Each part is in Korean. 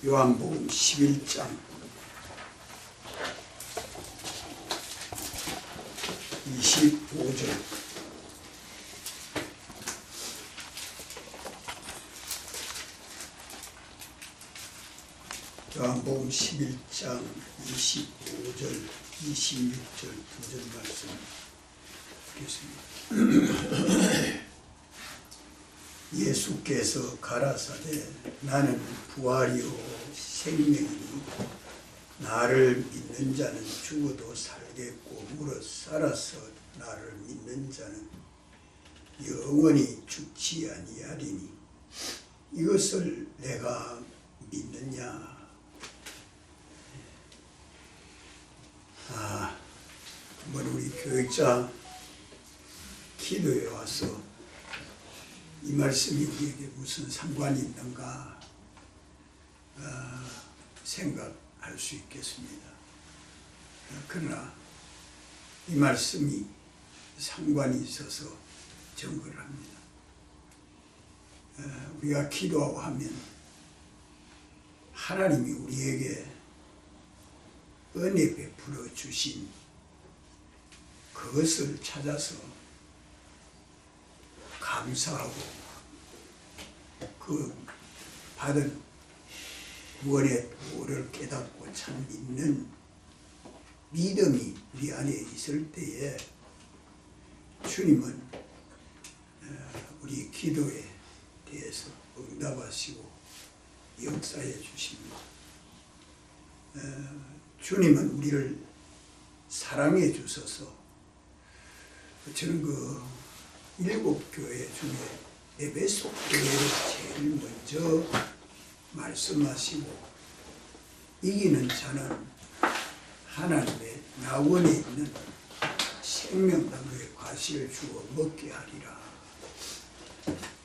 요한복음 11장 25절 요한복음 11장 25절 26절 두 절 말씀 읽겠습니다. 예수께서 가라사대 나는 부활이요 생명이니 나를 믿는 자는 죽어도 살겠고 무릇 살아서 나를 믿는 자는 영원히 죽지 아니하리니 이것을 내가 믿느냐. 한번 우리 교육자 기도에 와서 이 말씀이 우리에게 무슨 상관이 있는가 생각할 수 있겠습니다. 그러나 이 말씀이 상관이 있어서 증거를 합니다. 우리가 기도하고 하면 하나님이 우리에게 은혜 베풀어 주신 그것을 찾아서 감사하고 그 받은 구원의 도를 깨닫고 참 믿는 믿음이 우리 안에 있을 때에 주님은 우리 기도에 대해서 응답하시고 역사해 주십니다. 주님은 우리를 사랑해 주셔서 저는 그 7교회 중에 에베소 교회를 제일 먼저 말씀하시고 이기는 자는 하나님의 낙원에 있는 생명나무의 과실을 주어 먹게 하리라.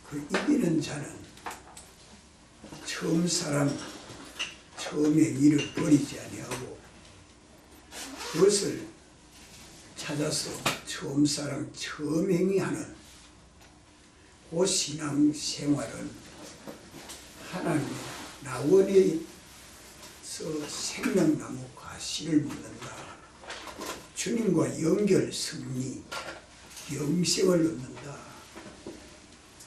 그 이기는 자는 처음 사랑 처음의 일을 버리지 아니하고 그것을 찾아서 처음 사랑 처음 행위하는 그 신앙 생활은 하나님의 낙원에서 생명나무 과실을 묻는다. 주님과 연결 승리 영생을 얻는다.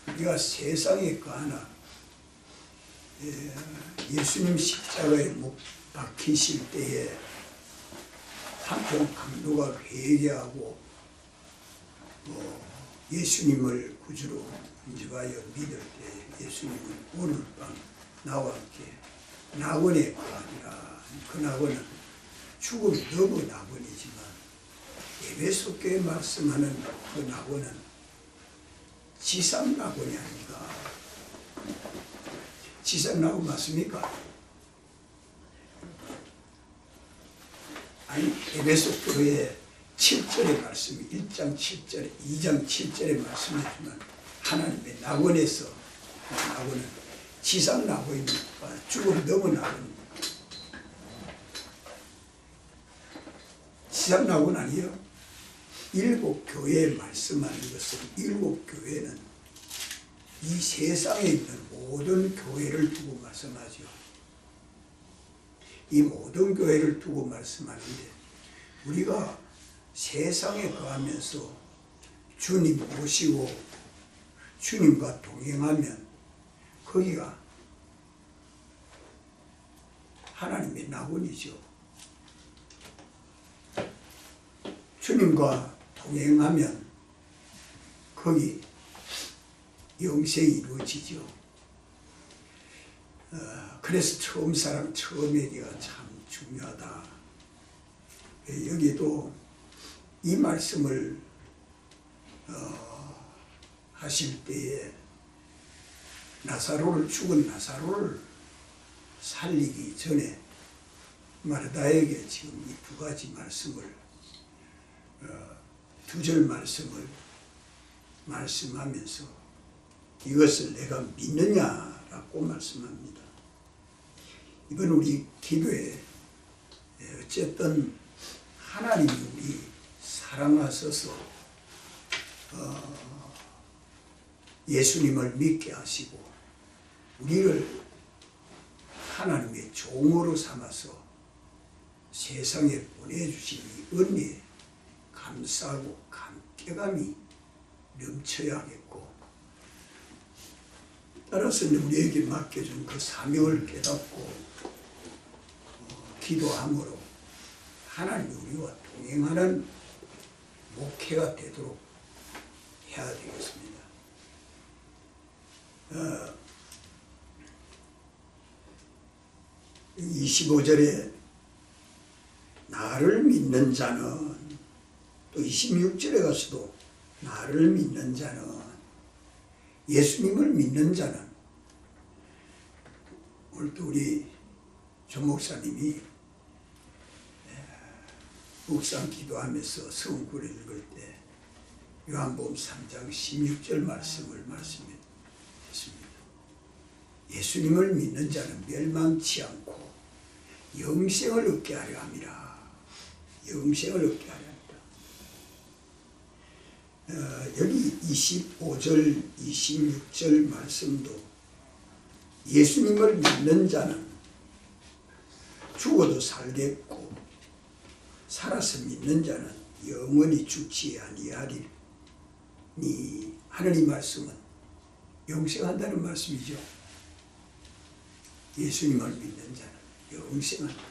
우리가 세상에 가나 예수님 십자가에 못 박히실 때에 한편 강도가 회개하고 예수님을 구주로 인정하여 믿을 때 예수님은 오늘 밤 나와 함께 낙원에 가니라. 그 낙원은 죽음이 너무 낙원이지만 에베소 교회 말씀하는 그 낙원은 지상 낙원이 아닌가. 지상 낙원 맞습니까? 아니 에베소 교회 7절의 말씀이 1장 7절에 2장 7절의 말씀이지만 하나님의 낙원에서 낙원은 지상 낙원입니까? 죽음 너무 낙원입니까? 지상 낙원 아니에요? 7교회에 말씀하는 것은 7교회는 이 세상에 있는 모든 교회를 두고 말씀하죠. 이 모든 교회를 두고 말씀하는데 우리가 세상에 거하면서 주님 모시고 주님과 동행하면 거기가 하나님의 낙원이죠. 주님과 동행하면 거기 영생이 이루어지죠. 그래서 처음 사랑 처음 얘기가 참 중요하다. 여기도 이 말씀을 하실 때에 나사로를 죽은 나사로를 살리기 전에 마르다에게 지금 이 두 가지 말씀을 두 절 말씀을 말씀하면서 이것을 내가 믿느냐라고 말씀합니다. 이번 우리 기도에 어쨌든 하나님이 우리 사랑하셔서 예수님을 믿게 하시고 우리를 하나님의 종으로 삼아서 세상에 보내주신 이 은혜에 감사하고 감격감이 넘쳐야 하겠고, 따라서는 우리에게 맡겨준 그 사명을 깨닫고 기도함으로 하나님이 우리와 동행하는 목회가 되도록 해야 되겠습니다. 25절에 나를 믿는 자는, 또 26절에 가서도 나를 믿는 자는, 예수님을 믿는 자는, 오늘 또 우리 조 목사님이 묵상 기도하면서 성구를 읽을 때 요한복음 3장 16절 말씀을 말씀했습니다. 예수님을 믿는 자는 멸망치 않고 영생을 얻게 하려 함이라. 영생을 얻게 하려 합니다. 여기 25절, 26절 말씀도 예수님을 믿는 자는 죽어도 살겠고 살아서 믿는 자는 영원히 죽지 아니하리니, 하느님 말씀은 영생한다는 말씀이죠. 예수님을 믿는 자는 영생한다.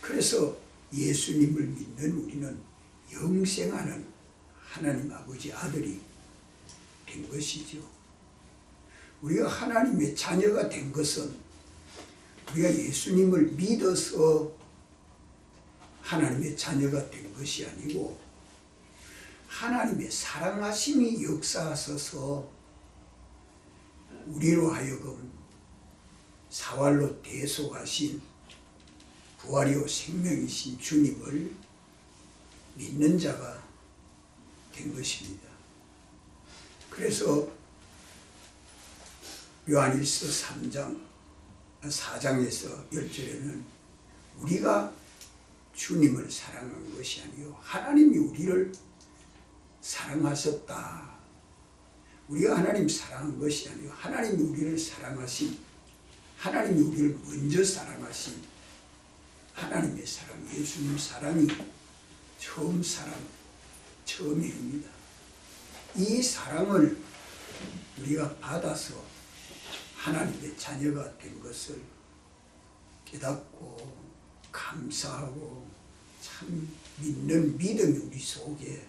그래서 예수님을 믿는 우리는 영생하는 하나님 아버지 아들이 된 것이죠. 우리가 하나님의 자녀가 된 것은 우리가 예수님을 믿어서 하나님의 자녀가 된 것이 아니고 하나님의 사랑하심이 역사하셔서 우리로 하여금 사활로 대속하신 부활이요 생명이신 주님을 믿는 자가 된 것입니다. 그래서 요한일서 4장에서 10절에는 우리가 주님을 사랑한 것이 아니요 하나님이 우리를 사랑하셨다. 우리가 하나님 사랑한 것이 아니요 하나님이 우리를 사랑하신, 하나님이 우리를 먼저 사랑하신 하나님의 사랑, 예수님 사랑이 처음입니다. 이 사랑을 우리가 받아서 하나님의 자녀가 된 것을 깨닫고 감사하고 참 믿는 믿음이 우리 속에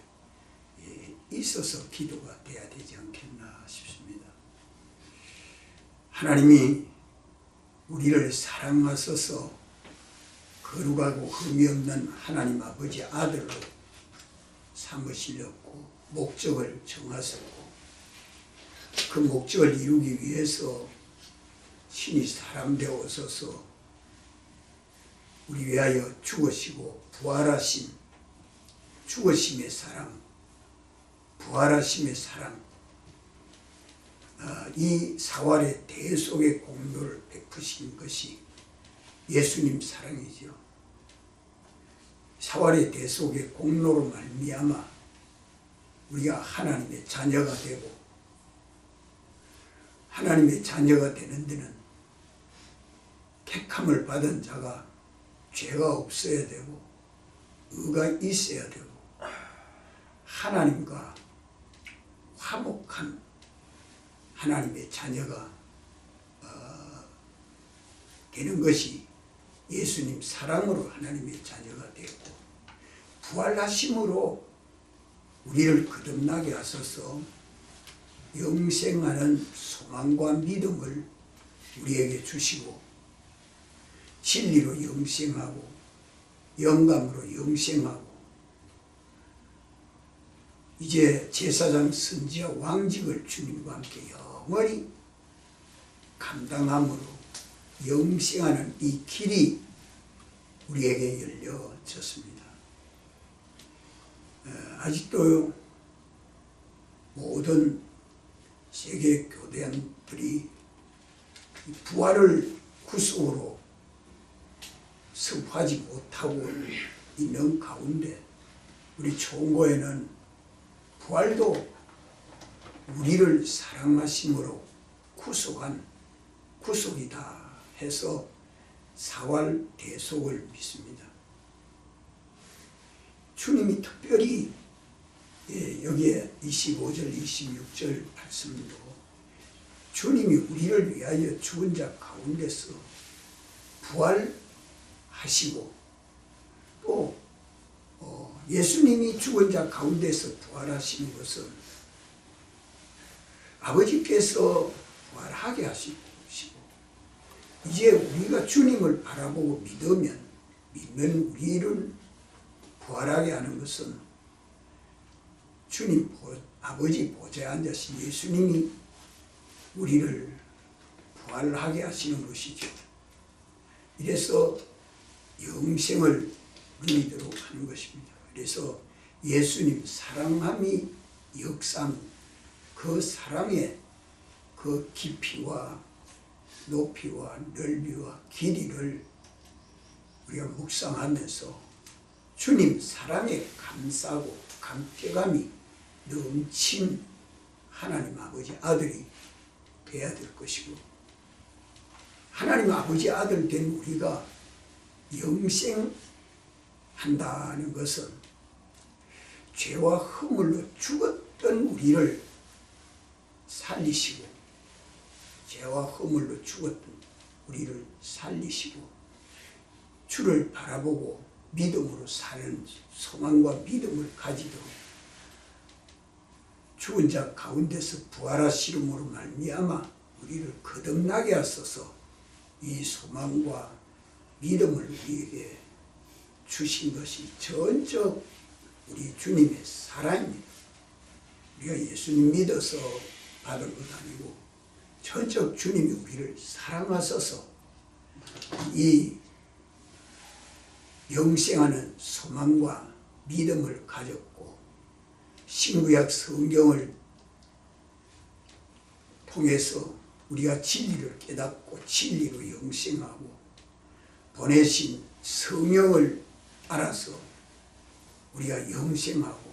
있어서 기도가 돼야 되지 않겠나 싶습니다. 하나님이 우리를 사랑하셔서 거룩하고 흠이 없는 하나님 아버지 아들로 삼으시려고 목적을 정하셨고, 그 목적을 이루기 위해서 신이 사람 되어 오셔서 우리 위하여 죽으시고 부활하신 죽으심의 사랑, 부활하심의 사랑, 이 사활의 대속의 공로를 베푸신 것이 예수님 사랑이죠. 사활의 대속의 공로로 말미암아 우리가 하나님의 자녀가 되고, 하나님의 자녀가 되는 데는 택함을 받은 자가 죄가 없어야 되고 의가 있어야 되고 하나님과 화목한 하나님의 자녀가 되는 것이 예수님 사랑으로 하나님의 자녀가 되었고, 부활하심으로 우리를 거듭나게 하셔서 영생하는 소망과 믿음을 우리에게 주시고, 진리로 영생하고 영감으로 영생하고 이제 제사장, 선지자, 왕직을 주님과 함께 영원히 감당함으로 영생하는 이 길이 우리에게 열려졌습니다. 아직도 모든 세계 교대원들이 부활을 구속으로 선포하지 못하고 있는 가운데 우리 총고에는 부활도 우리를 사랑하심으로 구속이다 해서 사활 대속을 믿습니다. 주님이 특별히 여기에 25절 26절 말씀도 주님이 우리를 위하여 죽은 자 가운데서 부활하시고 또 예수님이 죽은 자 가운데서 부활하시는 것은 아버지께서 부활하게 하시고 이제 우리가 주님을 바라보고 믿는 우리를 부활하게 하는 것은 주님 아버지 보좌에 앉으신 예수님이 우리를 부활하게 하시는 것이죠. 이래서 영생을 누리도록 하는 것입니다. 그래서 예수님 사랑함이 역사하는 그 사랑의 그 깊이와 높이와 넓이와 길이를 우리가 묵상하면서 주님 사랑에 감싸고 감격감이 넘친 하나님 아버지 아들이 되어야 될 것이고 하나님 아버지 아들 된 우리가 영생한다는 것은 죄와 허물로 죽었던 우리를 살리시고 죄와 허물로 죽었던 우리를 살리시고 주를 바라보고 믿음으로 사는 소망과 믿음을 가지도록 죽은 자 가운데서 부활하심으로 말미암아 우리를 거듭나게 하소서. 이 소망과 믿음을 우리에게 주신 것이 전적 우리 주님의 사랑입니다. 우리가 예수님 믿어서 받은 것 아니고 전적 주님이 우리를 사랑하셔서 이 영생하는 소망과 믿음을 가졌고 신구약 성경을 통해서 우리가 진리를 깨닫고 진리로 영생하고 보내신 성령을 알아서 우리가 영생하고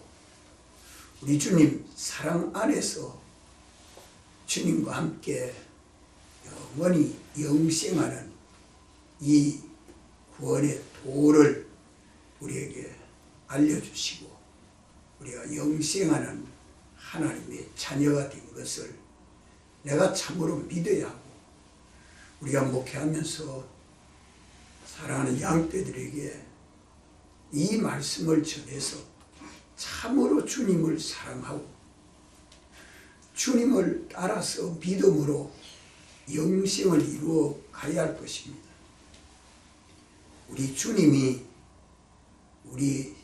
우리 주님 사랑 안에서 주님과 함께 영원히 영생하는 이 구원의 도를 우리에게 알려주시고 우리가 영생하는 하나님의 자녀가 된 것을 내가 참으로 믿어야 하고 우리가 목회하면서 사랑하는 양떼들에게 이 말씀을 전해서 참으로 주님을 사랑하고 주님을 따라서 믿음으로 영생을 이루어 가야 할 것입니다. 우리 주님이 우리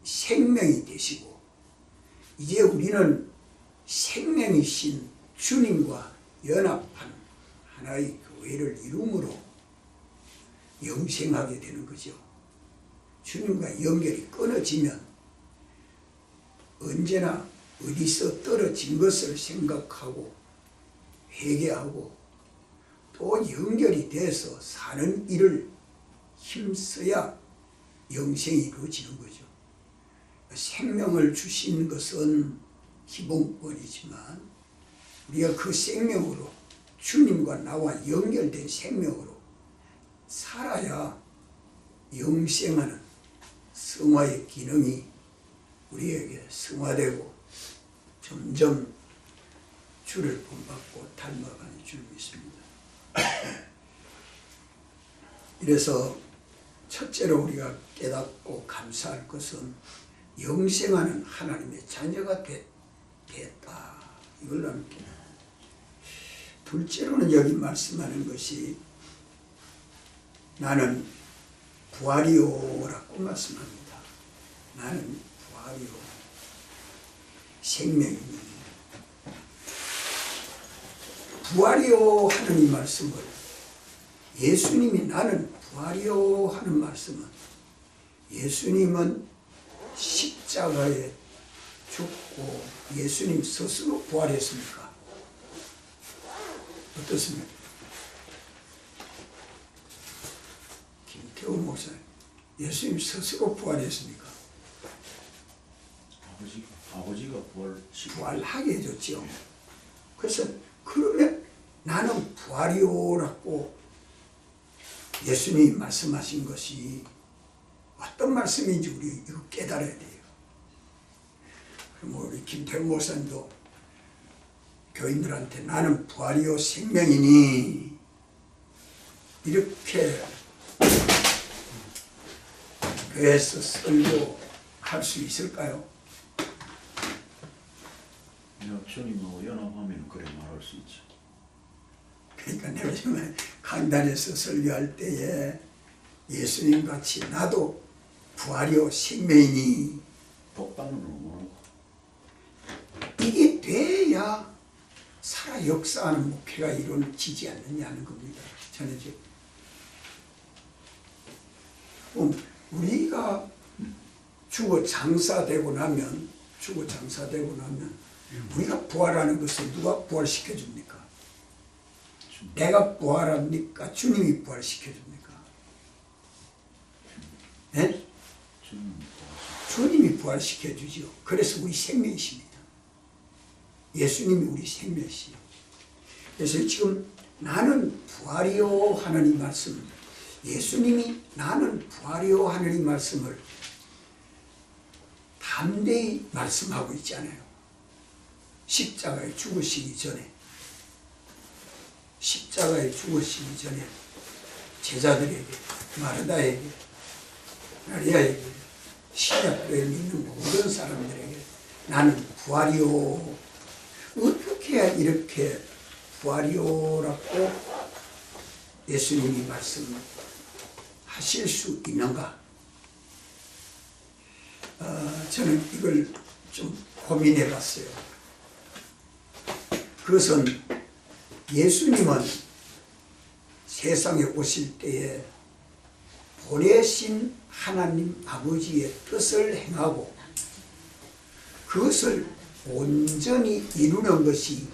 생명이 되시고 이제 우리는 생명이신 주님과 연합한 하나의 교회를 이룸으로 영생하게 되는 거죠. 주님과 연결이 끊어지면 언제나 어디서 떨어진 것을 생각하고 회개하고 또 연결이 돼서 사는 일을 힘써야 영생이 이루어지는 거죠. 생명을 주신 것은 기본권이지만 우리가 그 생명으로 주님과 나와 연결된 생명으로 살아야 영생하는 성화의 기능이 우리에게 성화되고 점점 주를 본받고 닮아가는 줄 믿습니다. 이래서 첫째로 우리가 깨닫고 감사할 것은 영생하는 하나님의 자녀가 됐다. 이걸 함께. 둘째로는 여기 말씀하는 것이 나는 부활이요라고 말씀합니다. 나는 부활이요. 생명이니. 부활이요 하는 이 말씀을 예수님이 나는 부활이요 하는 말씀은 예수님은 십자가에 죽고 예수님 스스로 부활했습니까? 어떻습니까? 김태우 목사님, 예수님 스스로 부활했습니까? 아버지가 부활하게 해줬죠. 그래서 그러면 나는 부활이요라고 예수님이 말씀하신 것이 어떤 말씀인지 우리 이거 깨달아야 돼요. 그럼 우리 김태우 목사님도 교인들한테 나는 부활이요 생명이니 이렇게 교회에서 설교할 수 있을까요? 주님하고 연합하면 그래 말할 수 있죠. 그러니까 내가 지금 강단에서 설교할 때에 예수님 같이 나도 부활이요 생명이니 독단으로 모르고 이게 돼야 살아 역사하는 목회가 이루어지지 않느냐는 겁니다. 저는 지금 우리가 죽어 장사되고 나면 우리가 부활하는 것을 누가 부활시켜 줍니까? 내가 부활합니까? 주님이 부활시켜 줍니까? 네? 주님이 부활시켜 주죠. 그래서 우리 생명이십니다. 예수님이 우리 생명이시요. 그래서 지금 나는 부활이요 하는 이 말씀, 예수님이 나는 부활이요 하는 이 말씀을 담대히 말씀하고 있잖아요. 십자가에 죽으시기 전에 제자들에게, 마르다에게, 마리아에게, 신약교회 믿는 모든 사람들에게 나는 부활이요. 어떻게 해야 이렇게 부활이요라고 예수님이 말씀하실 수 있는가? 저는 이걸 좀 고민해 봤어요. 그것은 예수님은 세상에 오실 때에 보내신 하나님 아버지의 뜻을 행하고 그것을 온전히 이루는 것이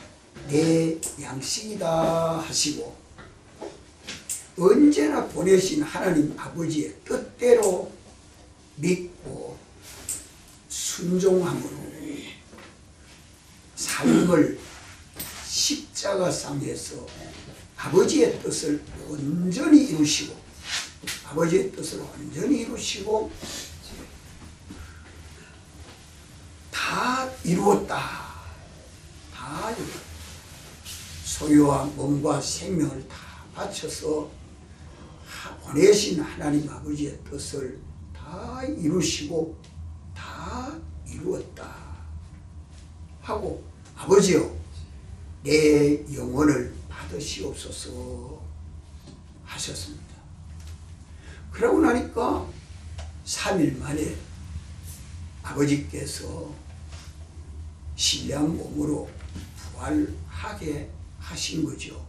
내 양식이다 하시고 언제나 보내신 하나님 아버지의 뜻대로 믿고 순종함으로 삶을 십자가상에서 아버지의 뜻을 온전히 이루시고 다 이루었다. 소유와 몸과 생명을 다 바쳐서 보내신 하나님 아버지의 뜻을 다 이루시고 다 이루었다 하고 아버지여 내 영혼을 받으시옵소서 하셨습니다. 그러고 나니까 3일 만에 아버지께서 신령 몸으로 부활하게 하신 거죠.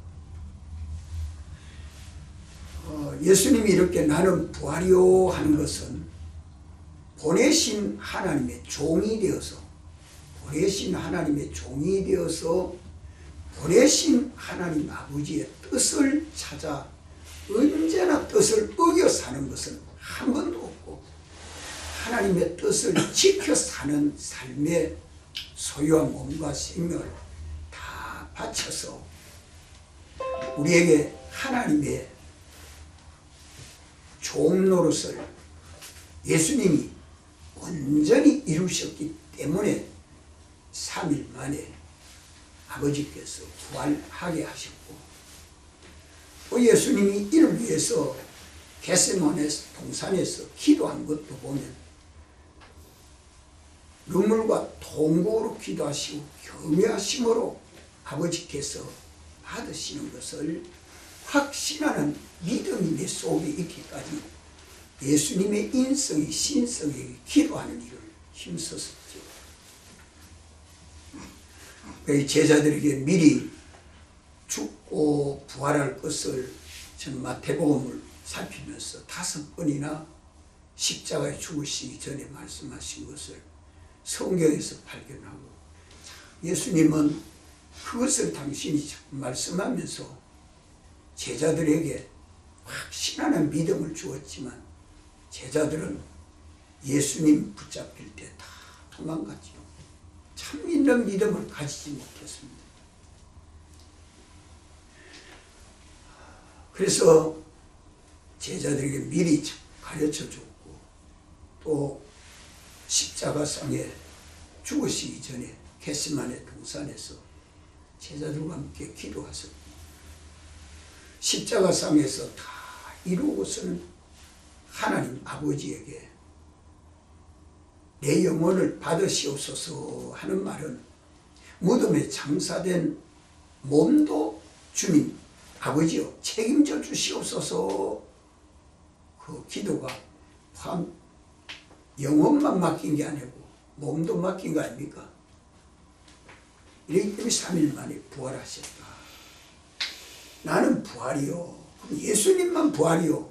예수님이 이렇게 나는 부활이요 하는 것은 보내신 하나님의 종이 되어서 보내신 하나님 아버지의 뜻을 찾아 언제나 뜻을 어겨 사는 것은 한 번도 없고 하나님의 뜻을 지켜 사는 삶의 소유한 몸과 생명을 다 바쳐서 우리에게 하나님의 종 노릇을 예수님이 온전히 이루셨기 때문에 3일 만에 아버지께서 부활하게 하셨고 또 예수님이 이를 위해서 겟세마네 동산에서 기도한 것도 보면 눈물과 통곡으로 기도하시고 겸허하심으로 아버지께서 받으시는 것을 확신하는 믿음이 내 속에 있기까지 예수님의 인성이 신성에게 기도하는 일을 힘썼었죠. 제자들에게 미리 죽고 부활할 것을 저는 마태복음을 살피면서 5번이나 십자가에 죽으시기 전에 말씀하신 것을 성경에서 발견하고 예수님은 그것을 당신이 말씀하면서 제자들에게 확신하는 믿음을 주었지만 제자들은 예수님 붙잡힐 때 다 도망갔죠. 참 있는 믿음을 가지지 못했습니다. 그래서 제자들에게 미리 가르쳐 줬고 또 십자가상에 죽으시기 전에 겟세마네 동산에서 제자들과 함께 기도하셨고 십자가상에서 다 이루고서는 하나님 아버지에게 내 영혼을 받으시옵소서 하는 말은 무덤에 장사된 몸도 주님 아버지여 책임져 주시옵소서. 그 기도가 영혼만 맡긴 게 아니고 몸도 맡긴 거 아닙니까? 이렇기 때문에 3일 만에 부활하셨다. 나는 부활이요. 그럼 예수님만 부활이요.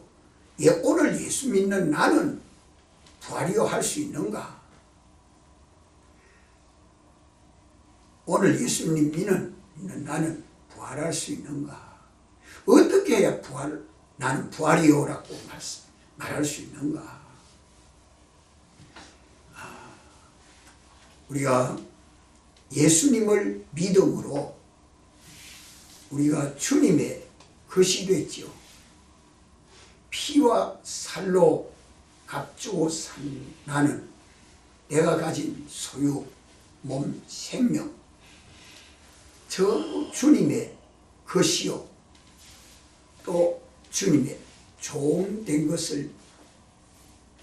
오늘 예수 믿는 나는 부활이요 할 수 있는가? 오늘 예수님 믿는 나는 부활할 수 있는가? 어떻게 해야 나는 부활이요라고 말할 수 있는가? 우리가 예수님을 믿음으로 우리가 주님의 것이 됐지요. 피와 살로 값주고 산 나는 내가 가진 소유, 몸, 생명 전부 주님의 것이요 또 주님의 종 된 것을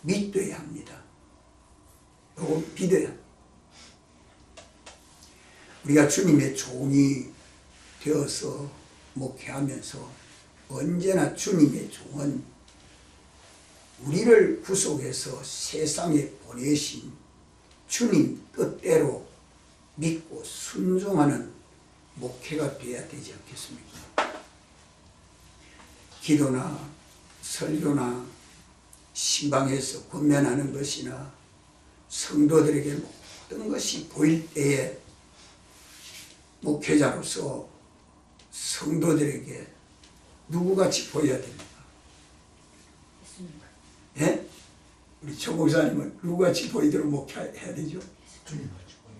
믿어야 합니다. 또 믿어야 합니다. 우리가 주님의 종이 되어서 목회하면서 언제나 주님의 종은 우리를 구속해서 세상에 보내신 주님 뜻대로 믿고 순종하는 목회가 되어야 되지 않겠습니까? 기도나 설교나 신방에서 권면하는 것이나 성도들에게 모든 것이 보일 때에 목회자로서 성도들에게 누구같이 보여야 됩니까? 예? 우리 조 목사님은 누구같이 보이도록 목회해야 되죠?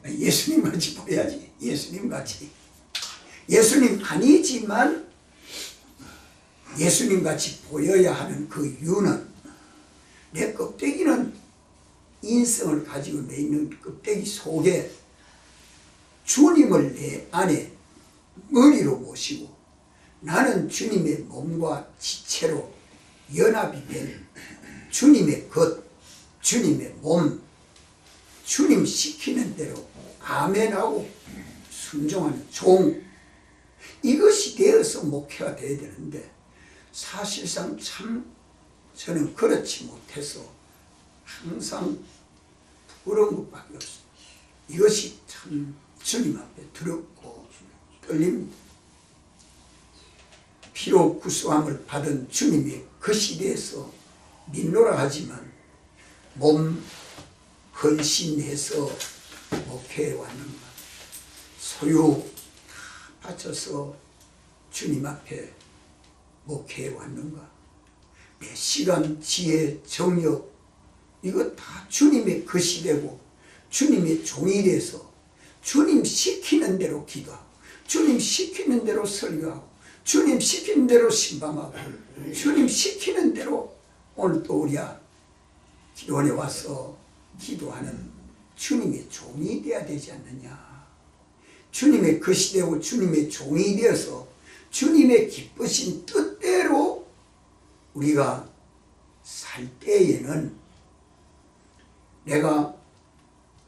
예수님같이 보여야지. 예수님같이. 예수님 아니지만 예수님같이 보여야 하는 그 이유는 내 껍데기는 인성을 가지고 내 있는 껍데기 속에 주님을 내 안에 머리로 모시고 나는 주님의 몸과 지체로 연합이 된 주님의 것, 주님의 몸, 주님 시키는 대로 아멘하고 순종하는 종, 이것이 되어서 목회가 되어야 되는데 사실상 참 저는 그렇지 못해서 항상 부끄러운 것밖에 없어요. 이것이 참 주님 앞에 두렵고 떨립니다. 피로 구수함을 받은 주님의 것이 대해서 믿노라 하지만 몸 헌신해서 목회해 왔는가? 소유 다 바쳐서 주님 앞에 목회해 왔는가? 내 시간, 지혜, 정력 이거 다 주님의 것이 되고 주님의 종이 돼서 주님 시키는 대로 기도하고 주님 시키는 대로 설교하고 주님 시키는 대로 신방하고 주님 시키는 대로 오늘 또 우리가 기도원에 와서 기도하는 주님의 종이 되어야 되지 않느냐. 주님의 것이 되고 주님의 종이 되어서 주님의 기쁘신 뜻대로 우리가 살 때에는 내가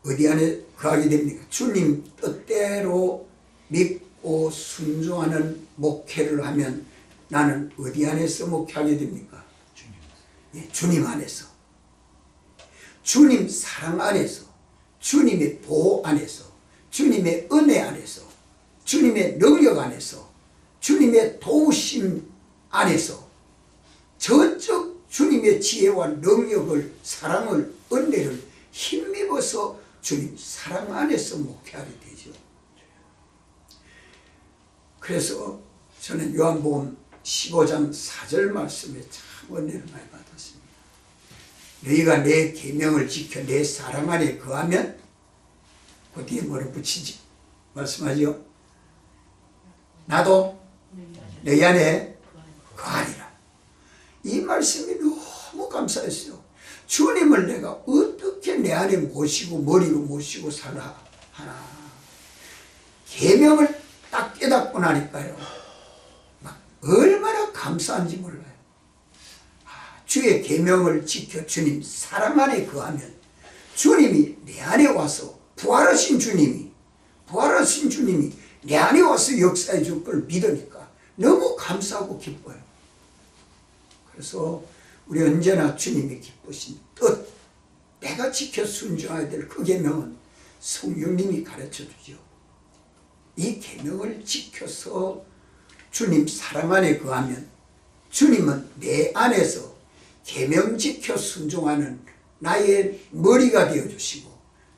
어디 안에 거하게 됩니까? 주님 뜻대로 믿고 순종하는 목회를 하면 나는 어디 안에서 목회하게 됩니까? 주님 안에서. 주님 사랑 안에서. 주님의 보호 안에서. 주님의 은혜 안에서. 주님의 능력 안에서. 주님의 도우심 안에서. 저쪽 주님의 지혜와 능력을, 사랑을, 은혜를 힘입어서 주님 사랑 안에서 목회하게 되죠. 그래서 저는 요한복음 15장 4절 말씀에 참 은혜를 많이 받았습니다. 너희가 내 계명을 지켜 내 사랑 안에 거하면 그 뒤에 뭐를 붙이지? 말씀하지요. 나도 너희 안에 거하리라. 이 말 말씀이 너무 감사했어요. 주님을 내가 어떻게 내 안에 모시고 머리로 모시고 살아 하나. 계명을 딱 깨닫고 나니까요, 막 얼마나 감사한지 몰라요. 주의 계명을 지켜 주님 사랑 안에 거하면 주님이 내 안에 와서 부활하신 주님이 내 안에 와서 역사해 줄 걸 믿으니까 너무 감사하고 기뻐요. 그래서 우리 언제나 주님이 기쁘신 뜻, 내가 지켜 순종해야 될 그 계명은 성령님이 가르쳐 주죠. 이 계명을 지켜서 주님 사랑 안에 거하면 주님은 내 안에서 계명 지켜 순종하는 나의 머리가 되어주시고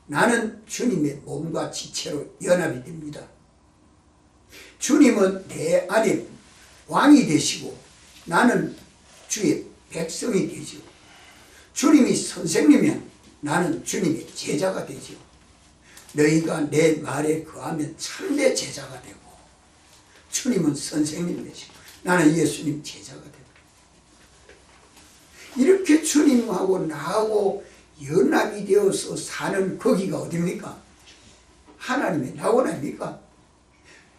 나는 주님의 몸과 지체로 연합이 됩니다. 주님은 내 안에 왕이 되시고 나는 주의 백성이 되죠. 주님이 선생님이면 나는 주님의 제자가 되죠. 너희가 내 말에 거하면 참된 제자가 되고, 주님은 선생님 되시고 나는 예수님 제자가 되고, 이렇게 주님하고 나하고 연합이 되어서 사는 거기가 어딥니까? 하나님의 낙원 아닙니까?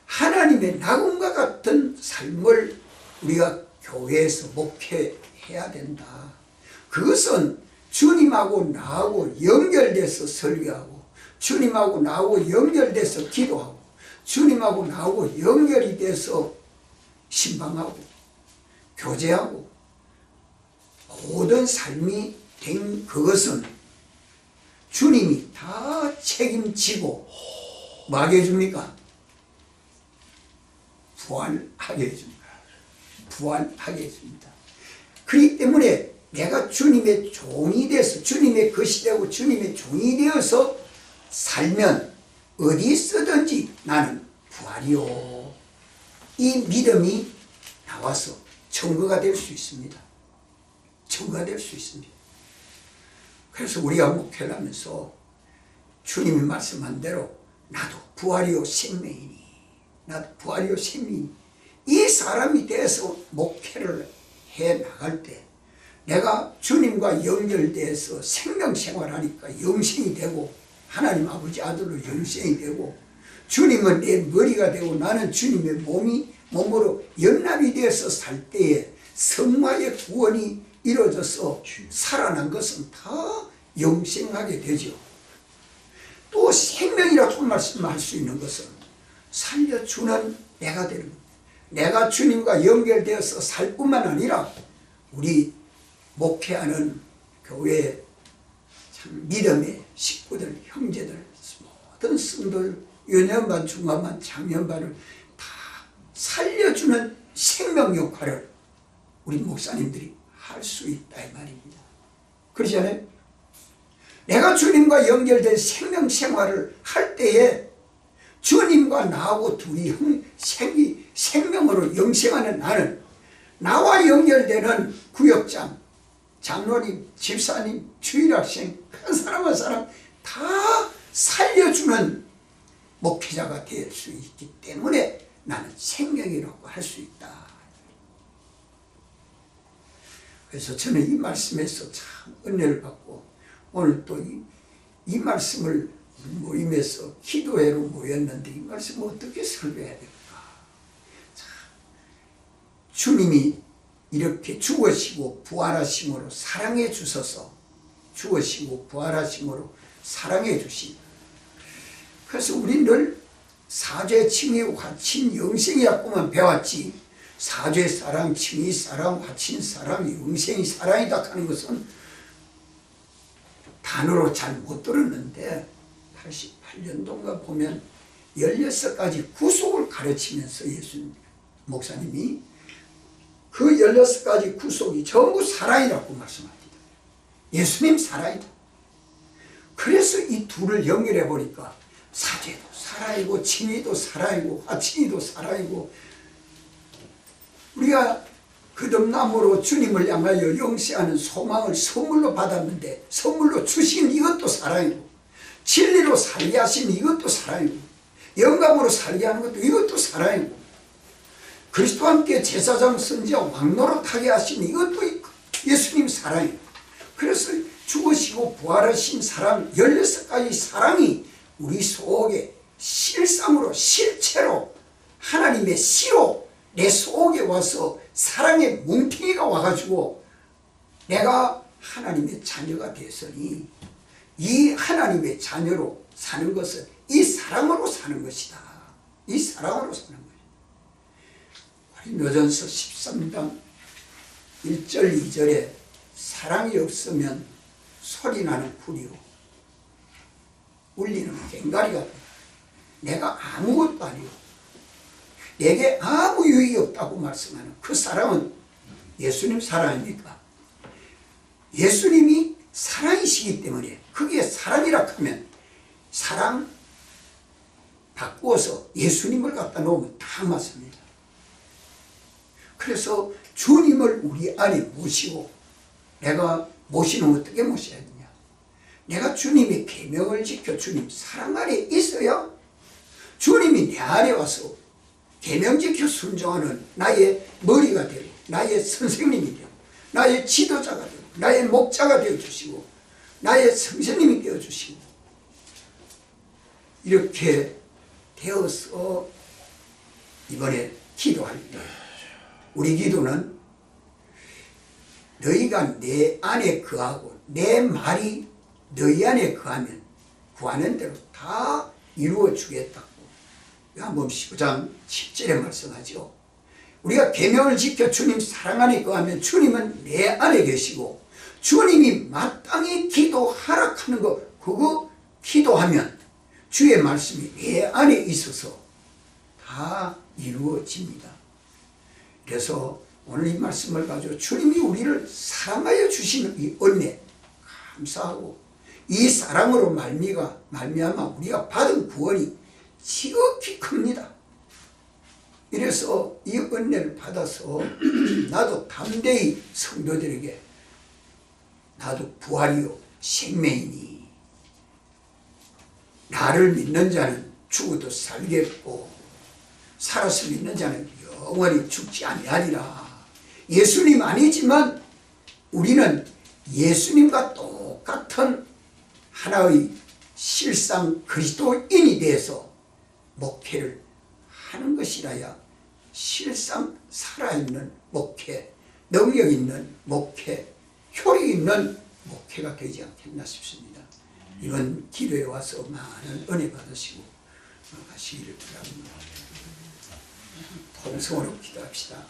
하나님의 낙원과 같은 삶을 우리가 교회에서 목회해야 된다. 그것은 주님하고 나하고 연결돼서 설교하고, 주님하고 나하고 연결돼서 기도하고, 주님하고 나하고 연결이 돼서 신방하고 교제하고, 모든 삶이 된 그것은 주님이 다 책임지고 뭐하게 해줍니까? 부활하게 해줍니다. 부활하게 해줍니다. 그렇기 때문에 내가 주님의 종이 돼서, 주님의 것이 되고 주님의 종이 되어서 살면 어디 쓰든지 나는 부활이요, 이 믿음이 나와서 증거가 될 수 있습니다. 증거가 될 수 있습니다. 그래서 우리가 목회를 하면서 주님이 말씀한 대로 나도 부활이요 생명이니, 나도 부활이요 생명이니, 이 사람이 돼서 목회를 해 나갈 때 내가 주님과 연결돼서 생명생활하니까 영생이 되고, 하나님 아버지 아들로 영생이 되고, 주님은 내 머리가 되고 나는 주님의 몸으로 연합이 되어서 살 때에 성화의 구원이 이루어져서 살아난 것은 다 영생하게 되죠. 또 생명이라고 말씀할 수 있는 것은 살려주는 내가 되는 겁니다. 내가 주님과 연결되어서 살 뿐만 아니라 우리 목회하는 교회 참 믿음의 식구들, 형제들, 모든 성도들, 유년반, 중반반, 장년반을 다 살려주는 생명 역할을 우리 목사님들이 할 수 있다 이 말입니다. 그렇지 않아요? 내가 주님과 연결된 생명 생활을 할 때에 주님과 나하고 둘이 생명으로 영생하는 나는, 나와 연결되는 구역장, 장로님, 집사님, 주일학생, 한 사람 한 사람 다 살려주는 목회자가 될 수 있기 때문에 나는 생명이라고 할 수 있다. 그래서 저는 이 말씀에서 참 은혜를 받고, 오늘 또 이 말씀을 모임에서 기도회로 모였는데 이 말씀을 어떻게 설교해야 될까? 참, 주님이 이렇게 죽으시고 부활하심으로 사랑해 주셔서, 죽으시고 부활하심으로 사랑해 주신, 그래서 우리 늘 사죄, 칭의, 화친, 영생이라고만 배웠지, 사죄 사랑, 칭의 사랑, 화친 사랑, 영생이 사랑이다 하는 것은 단어로 잘 못 들었는데 88년도인가 보면 16가지 구속을 가르치면서 예수님 목사님이 그 16가지 구속이 전부 사랑이라고 말씀합니다. 예수님 사랑이다. 그래서 이 둘을 연결해 보니까 사죄도 사랑이고 칭의도 사랑이고 화친이도 사랑이고, 우리가 거듭남으로 주님을 향하여 영생하는 소망을 선물로 받았는데 선물로 주신 이것도 사랑이고, 진리로 살게 하신 이것도 사랑이고, 영감으로 살게 하는 것도 이것도 사랑이고, 그리스도와 함께 제사장, 선지자, 왕노릇하게 하신 이것도 있고, 예수님 사랑이에요. 그래서 죽으시고 부활하신 사랑 16가지 사랑이 우리 속에 실상으로 실체로 하나님의 씨로 내 속에 와서 사랑의 뭉탱이가 와가지고 내가 하나님의 자녀가 되었으니 이 하나님의 자녀로 사는 것은 이 사랑으로 사는 것이다. 이 사랑으로 사는 것이다. 고린도전서 13장 1절 2절에 사랑이 없으면 소리나는 구리로 울리는 꽹과리가 돼. 내가 아무것도 아니고 내게 아무 유익이 없다고 말씀하는 그 사랑은 예수님 사랑입니까? 예수님이 사랑이시기 때문에 그게 사랑이라 하면 사랑 바꾸어서 예수님을 갖다 놓으면 다 맞습니다. 그래서 주님을 우리 안에 모시고 내가 모시면 어떻게 모셔야 되냐? 내가 주님의 계명을 지켜 주님 사랑 안에 있어야 주님이 내 안에 와서 계명 지켜 순종하는 나의 머리가 되고 나의 선생님이 되고 나의 지도자가 되고 나의 목자가 되어주시고 나의 성령님이 되어주시고 이렇게 되어서 이번에 기도할 때 우리 기도는 너희가 내 안에 거하고 내 말이 너희 안에 거하면 구하는 대로 다 이루어 주겠다고 요한복음 15장 10절에 말씀하죠. 우리가 계명을 지켜 주님 사랑 안에 거하면 주님은 내 안에 계시고 주님이 마땅히 기도하라 하는 거 그거 기도하면 주의 말씀이 내 안에 있어서 다 이루어집니다. 그래서 오늘 이 말씀을 가지고 주님이 우리를 사랑하여 주시는 이 은혜 감사하고 이 사랑으로 말미암아 우리가 받은 구원이 지극히 큽니다. 이래서 이 은혜를 받아서 나도 담대히 성도들에게 나도 부활이요 생명이니 나를 믿는 자는 죽어도 살겠고 살아서 믿는 자는 영원히 죽지 아니하리라. 예수님 아니지만 우리는 예수님과 똑같은 하나의 실상 그리스도인이 되어서 목회를 하는 것이라야 실상 살아있는 목회, 능력 있는 목회, 효리 있는 목회가 되지 않겠나 싶습니다. 이번 기도에 와서 많은 은혜 받으시고 가시기를 바랍니다. 통성으로 기도합시다.